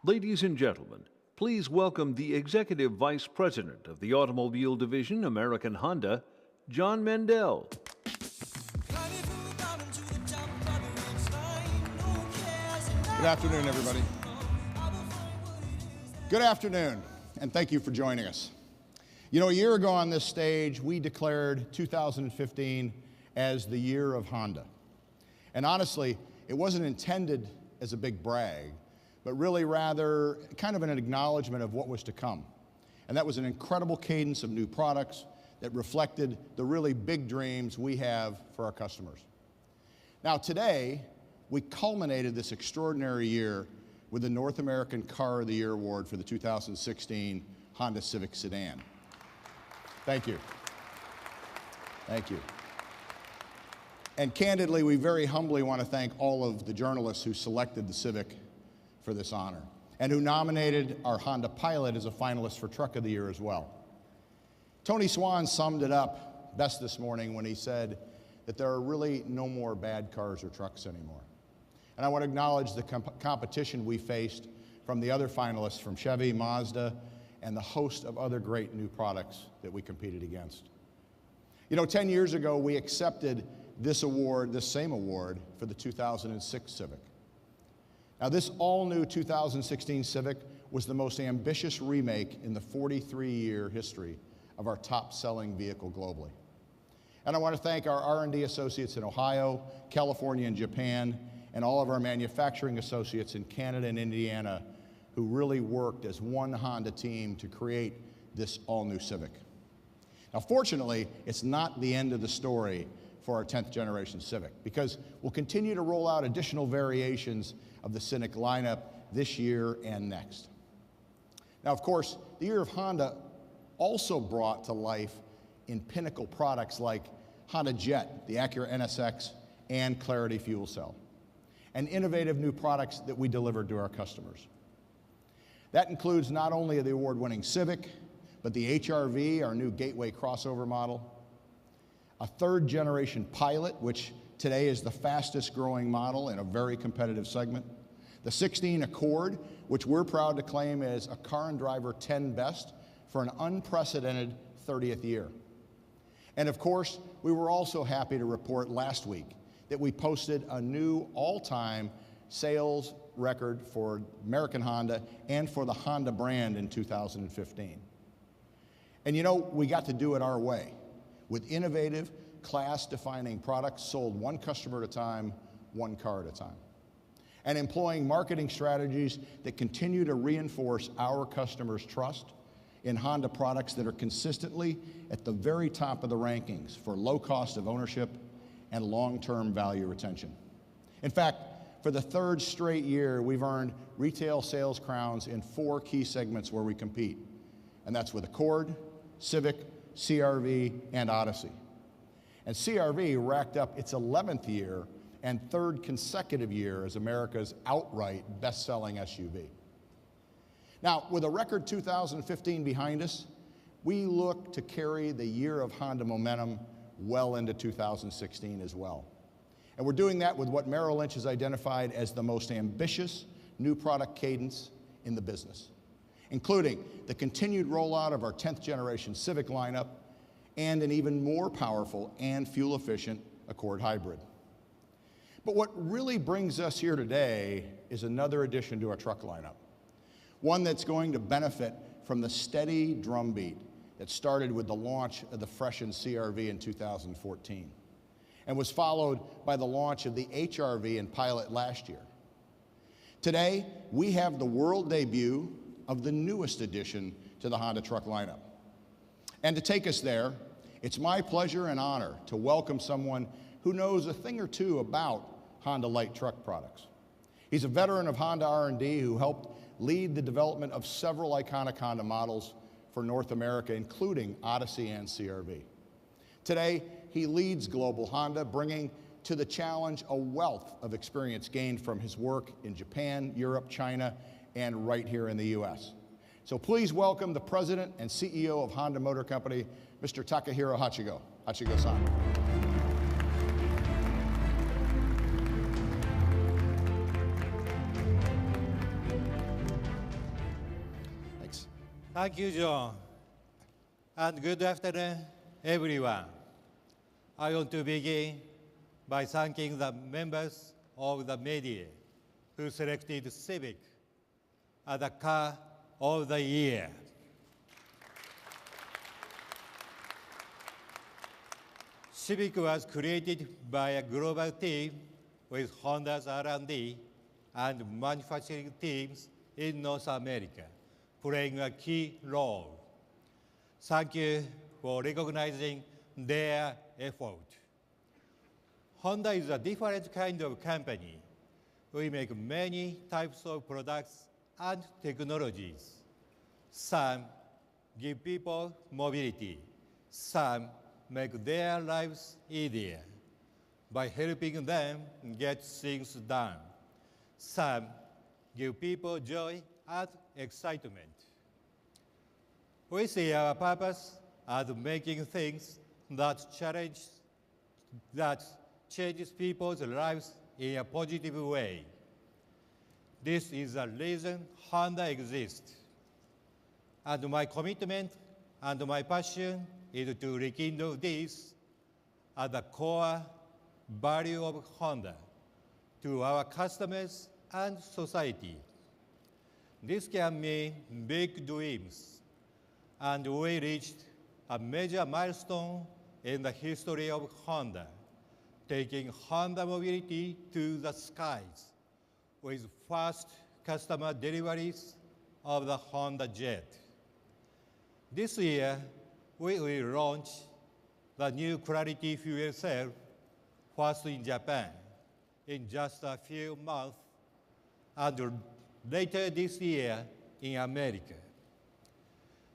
Ladies and gentlemen, please welcome the Executive Vice President of the Automobile Division, American Honda, John Mendel. Good afternoon, everybody. Good afternoon, and thank you for joining us. You know, a year ago on this stage, we declared 2015 as the year of Honda. And honestly, it wasn't intended as a big brag, but really rather kind of an acknowledgement of what was to come. And that was an incredible cadence of new products that reflected the really big dreams we have for our customers. Now today, we culminated this extraordinary year with the North American Car of the Year Award for the 2016 Honda Civic Sedan. Thank you. Thank you. And candidly, we very humbly want to thank all of the journalists who selected the Civic for this honor, and who nominated our Honda Pilot as a finalist for Truck of the Year as well. Tony Swan summed it up best this morning when he said that there are really no more bad cars or trucks anymore. And I want to acknowledge the competition we faced from the other finalists from Chevy, Mazda, and the host of other great new products that we competed against. You know, 10 years ago, we accepted this award, this same award, for the 2006 Civic. Now, this all-new 2016 Civic was the most ambitious remake in the 43-year history of our top-selling vehicle globally. And I want to thank our R&D associates in Ohio, California, and Japan, and all of our manufacturing associates in Canada and Indiana who really worked as one Honda team to create this all-new Civic. Now, fortunately, it's not the end of the story for our 10th generation Civic, because we'll continue to roll out additional variations of the Civic lineup this year and next. Now, of course, the year of Honda also brought to life in pinnacle products like Honda Jet, the Acura NSX, and Clarity Fuel Cell, and innovative new products that we delivered to our customers. That includes not only the award-winning Civic, but the HR-V, our new gateway crossover model, a third-generation Pilot, which today is the fastest-growing model in a very competitive segment, the 16 Accord, which we're proud to claim as a Car and Driver 10 Best for an unprecedented 30th year. And of course, we were also happy to report last week that we posted a new all-time sales record for American Honda and for the Honda brand in 2015. And you know, we got to do it our way, with innovative, class-defining products sold one customer at a time, one car at a time, and employing marketing strategies that continue to reinforce our customers' trust in Honda products that are consistently at the very top of the rankings for low cost of ownership and long-term value retention. In fact, for the third straight year, we've earned retail sales crowns in 4 key segments where we compete, and that's with Accord, Civic, CR-V, and Odyssey. And CR-V racked up its 11th year and 3rd consecutive year as America's outright best-selling SUV. Now, with a record 2015 behind us, we look to carry the year of Honda momentum well into 2016 as well. And we're doing that with what Merrill Lynch has identified as the most ambitious new product cadence in the business, including the continued rollout of our 10th generation Civic lineup and an even more powerful and fuel-efficient Accord Hybrid. But what really brings us here today is another addition to our truck lineup, one that's going to benefit from the steady drumbeat that started with the launch of the freshened CR-V in 2014 and was followed by the launch of the HR-V and Pilot last year. Today, we have the world debut of the newest addition to the Honda truck lineup. And to take us there, it's my pleasure and honor to welcome someone who knows a thing or two about Honda light truck products. He's a veteran of Honda R&D who helped lead the development of several iconic Honda models for North America, including Odyssey and CR-V. Today, he leads Global Honda, bringing to the challenge a wealth of experience gained from his work in Japan, Europe, China, and right here in the US. So please welcome the President and CEO of Honda Motor Company, Mr. Takahiro Hachigo. Hachigo-san. Thank you, John. And good afternoon, everyone. I want to begin by thanking the members of the media who selected Civic as the car of the year. Civic was created by a global team with Honda's R&D and manufacturing teams in North America, playing a key role. Thank you for recognizing their effort. Honda is a different kind of company. We make many types of products and technologies. Some give people mobility. Some make their lives easier by helping them get things done. Some give people joy and excitement. We see our purpose as making things that changes people's lives in a positive way. This is the reason Honda exists. And my commitment and my passion is to rekindle this as the core value of Honda to our customers and society. This can mean big dreams, and we reached a major milestone in the history of Honda, taking Honda mobility to the skies with first customer deliveries of the Honda Jet. This year, we will launch the new Clarity fuel cell first in Japan in just a few months, and later this year in America.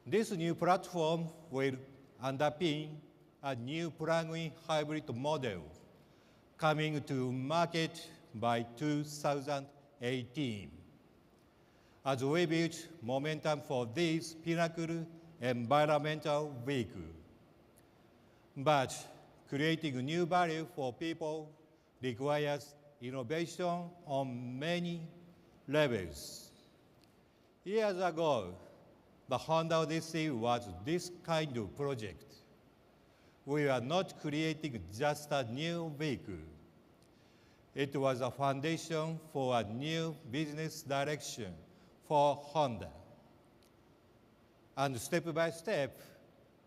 This new platform will underpin a new plug-in hybrid model coming to market by 2018. As we build momentum for this pinnacle environmental vehicle. But creating new value for people requires innovation on many levels. Years ago, the Honda Odyssey was this kind of project. We were not creating just a new vehicle. It was a foundation for a new business direction for Honda. And step by step,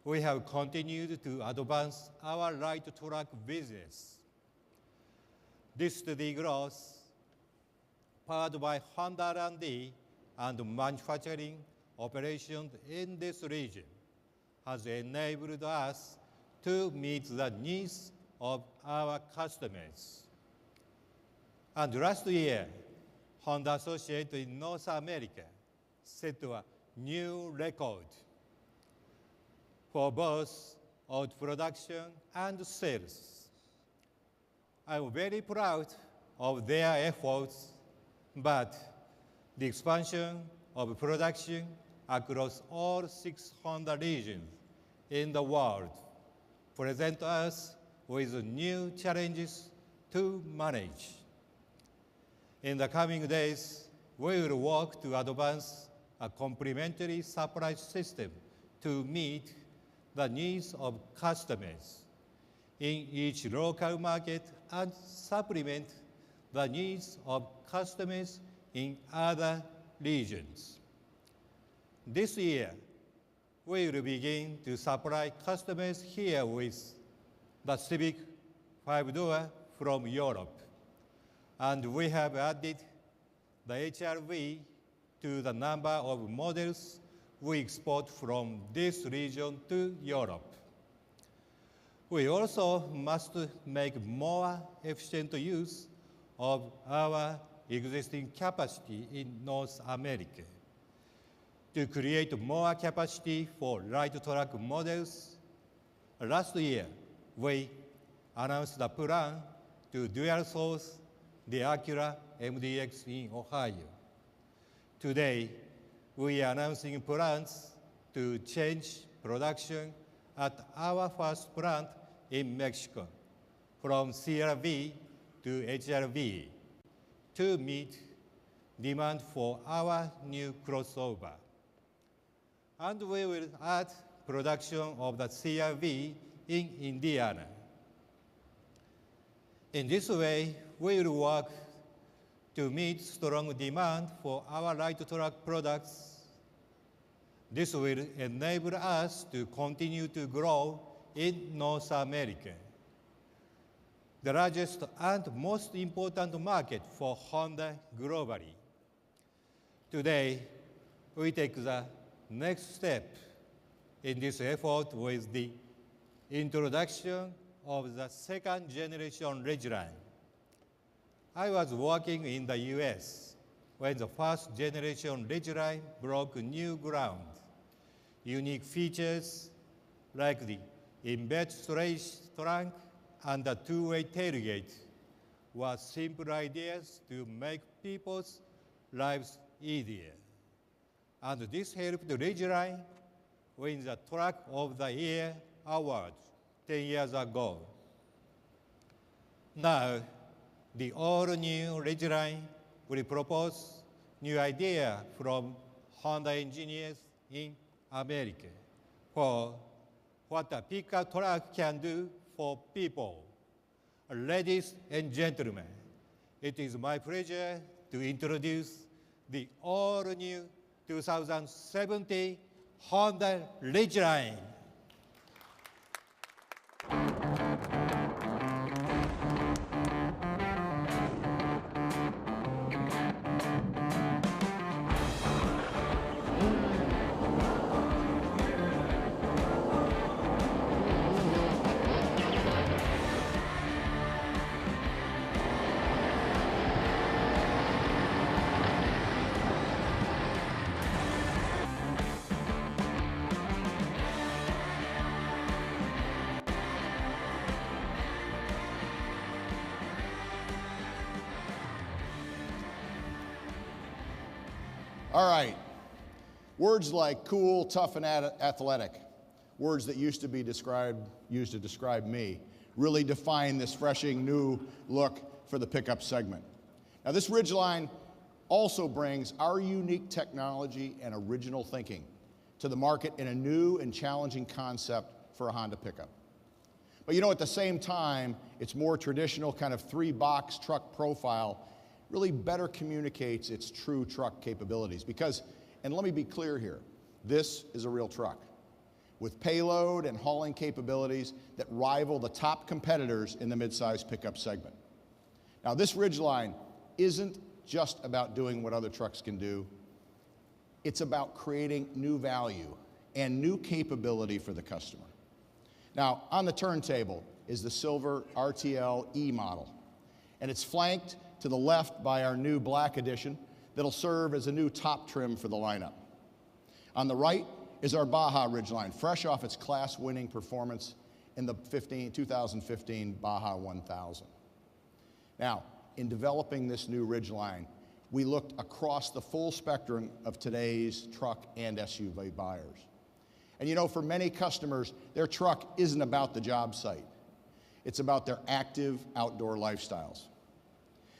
we have continued to advance our light truck business. This steady growth, powered by Honda R&D and manufacturing operations in this region, has enabled us to meet the needs of our customers. And last year, Honda Associates in North America set a new record for both auto production and sales. I'm very proud of their efforts, but the expansion of production across all 6 Honda regions in the world present us with new challenges to manage. In the coming days, we will work to advance a complementary supply system to meet the needs of customers in each local market and supplement the needs of customers in other regions. This year, we will begin to supply customers here with the Civic 5-door from Europe. And we have added the HR-V to the number of models we export from this region to Europe. We also must make more efficient use of our existing capacity in North America. To create more capacity for light truck models, last year we announced the plan to dual source the Acura MDX in Ohio. Today, we are announcing plans to change production at our first plant in Mexico from CR-V to HR-V to meet demand for our new crossover. and we will add production of the CR-V in Indiana. In this way, we will work to meet strong demand for our light truck products. This will enable us to continue to grow in North America, the largest and most important market for Honda globally. Today, we take the next step in this effort with the introduction of the second generation Ridgeline. I was working in the US when the first generation Ridgeline broke new ground. Unique features like the embedded storage trunk and the two-way tailgate were simple ideas to make people's lives easier. And this helped Ridgeline win the Truck of the Year award 10 years ago. Now, the all-new Ridgeline will propose new ideas from Honda engineers in America for what a pickup truck can do for people. Ladies and gentlemen, it is my pleasure to introduce the all-new 2070 Honda Ridgeline. All right. Words like cool, tough, and athletic, words that used to describe me, really define this refreshing new look for the pickup segment. Now, this Ridgeline also brings our unique technology and original thinking to the market in a new and challenging concept for a Honda pickup. But you know, at the same time, its more traditional kind of three-box truck profile really better communicates its true truck capabilities. Because, and let me be clear here, this is a real truck with payload and hauling capabilities that rival the top competitors in the midsize pickup segment. Now, this Ridgeline isn't just about doing what other trucks can do. It's about creating new value and new capability for the customer. Now, on the turntable is the silver RTL E model, and it's flanked to the left by our new black edition that'll serve as a new top trim for the lineup. On the right is our Baja Ridgeline, fresh off its class-winning performance in the 2015 Baja 1000. Now, in developing this new Ridgeline, we looked across the full spectrum of today's truck and SUV buyers. And you know, for many customers, their truck isn't about the job site. It's about their active outdoor lifestyles.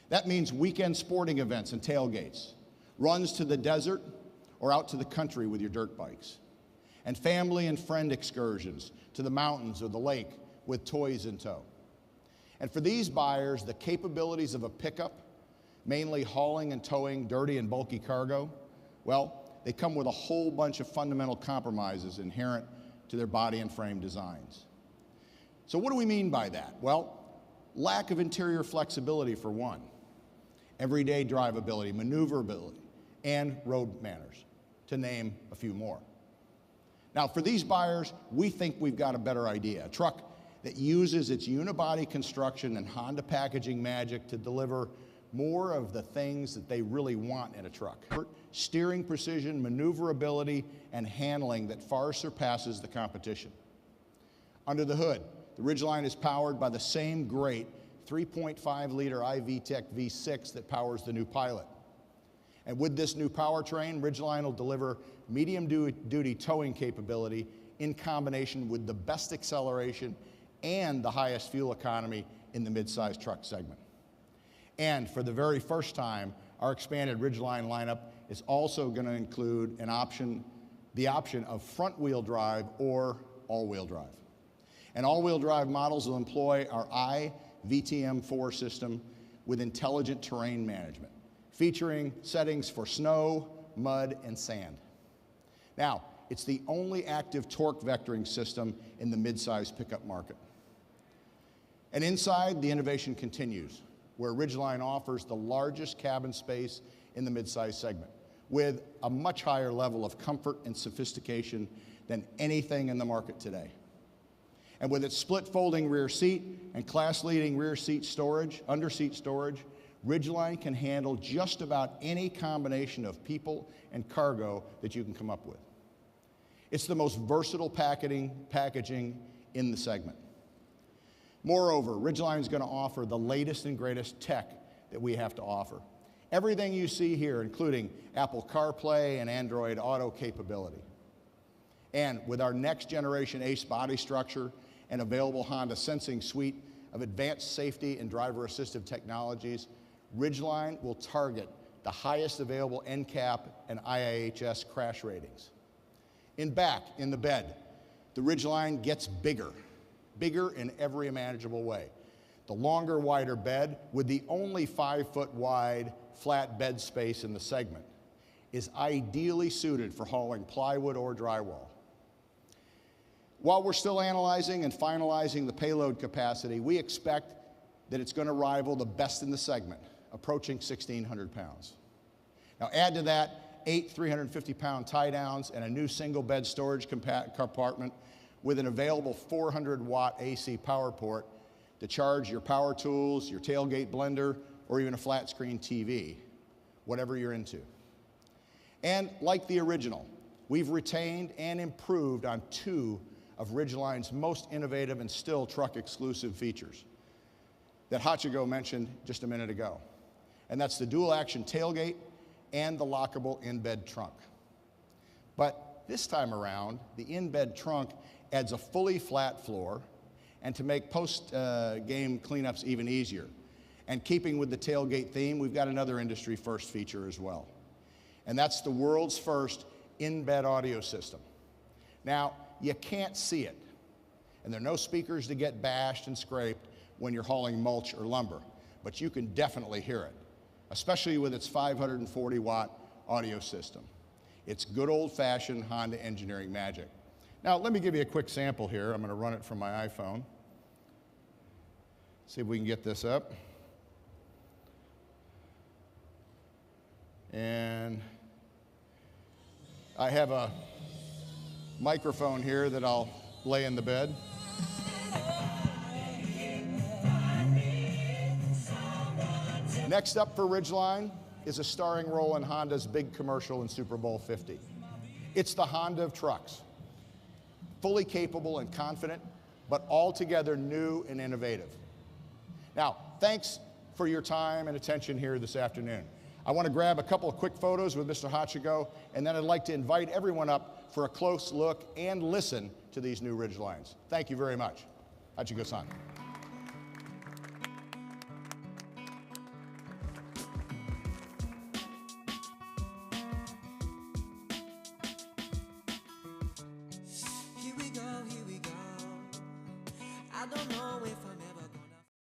That means weekend sporting events and tailgates, runs to the desert or out to the country with your dirt bikes, and family and friend excursions to the mountains or the lake with toys in tow. And for these buyers, the capabilities of a pickup, mainly hauling and towing dirty and bulky cargo, well, they come with a whole bunch of fundamental compromises inherent to their body and frame designs. So what do we mean by that? Well, lack of interior flexibility for one, everyday drivability, maneuverability, and road manners, to name a few more. Now, for these buyers, we think we've got a better idea, a truck that uses its unibody construction and Honda packaging magic to deliver more of the things that they really want in a truck. Steering precision, maneuverability, and handling that far surpasses the competition. Under the hood, the Ridgeline is powered by the same great 3.5-liter iVTEC V6 that powers the new Pilot. And with this new powertrain, Ridgeline will deliver medium-duty towing capability in combination with the best acceleration and the highest fuel economy in the midsize truck segment. And for the very first time, our expanded Ridgeline lineup is also going to include an option the option of front-wheel drive or all-wheel drive. And all-wheel drive models will employ our iVTM4 system with intelligent terrain management, featuring settings for snow, mud, and sand. Now, it's the only active torque vectoring system in the midsize pickup market. And inside, the innovation continues, where Ridgeline offers the largest cabin space in the midsize segment, with a much higher level of comfort and sophistication than anything in the market today. And with its split folding rear seat and class-leading rear seat storage, under-seat storage, Ridgeline can handle just about any combination of people and cargo that you can come up with. It's the most versatile packaging in the segment. Moreover, Ridgeline is going to offer the latest and greatest tech that we have to offer. Everything you see here, including Apple CarPlay and Android Auto capability. And with our next generation ACE body structure and available Honda sensing suite of advanced safety and driver assistive technologies, Ridgeline will target the highest available NCAP and IIHS crash ratings. In back, in the bed, the Ridgeline gets bigger in every imaginable way. The longer, wider bed, with the only 5-foot wide flat bed space in the segment, is ideally suited for hauling plywood or drywall. While we're still analyzing and finalizing the payload capacity, we expect that it's going to rival the best in the segment, approaching 1,600 pounds. Now add to that 8 350-pound tie-downs and a new single bed storage compartment with an available 400-watt AC power port to charge your power tools, your tailgate blender, or even a flat screen TV, whatever you're into. And like the original, we've retained and improved on 2 of Ridgeline's most innovative and still truck-exclusive features that Hachigo mentioned just a minute ago. And that's the dual-action tailgate and the lockable in-bed trunk. But this time around, the in-bed trunk adds a fully flat floor, and to make post-game cleanups even easier. And keeping with the tailgate theme, we've got another industry-first feature as well. And that's the world's first in-bed audio system. Now, you can't see it, and there are no speakers to get bashed and scraped when you're hauling mulch or lumber, but you can definitely hear it, especially with its 540-watt audio system. It's good old-fashioned Honda engineering magic. Now, let me give you a quick sample here. I'm going to run it from my iPhone. See if we can get this up. And I have a microphone here that I'll lay in the bed. Next up for Ridgeline is a starring role in Honda's big commercial in Super Bowl 50. It's the Honda of trucks. Fully capable and confident, but altogether new and innovative. Now, thanks for your time and attention here this afternoon. I want to grab a couple of quick photos with Mr. Hachigo, and then I'd like to invite everyone up for a close look and listen to these new Ridgelines. Thank you very much. Hachigo-san. Here we go. I don't know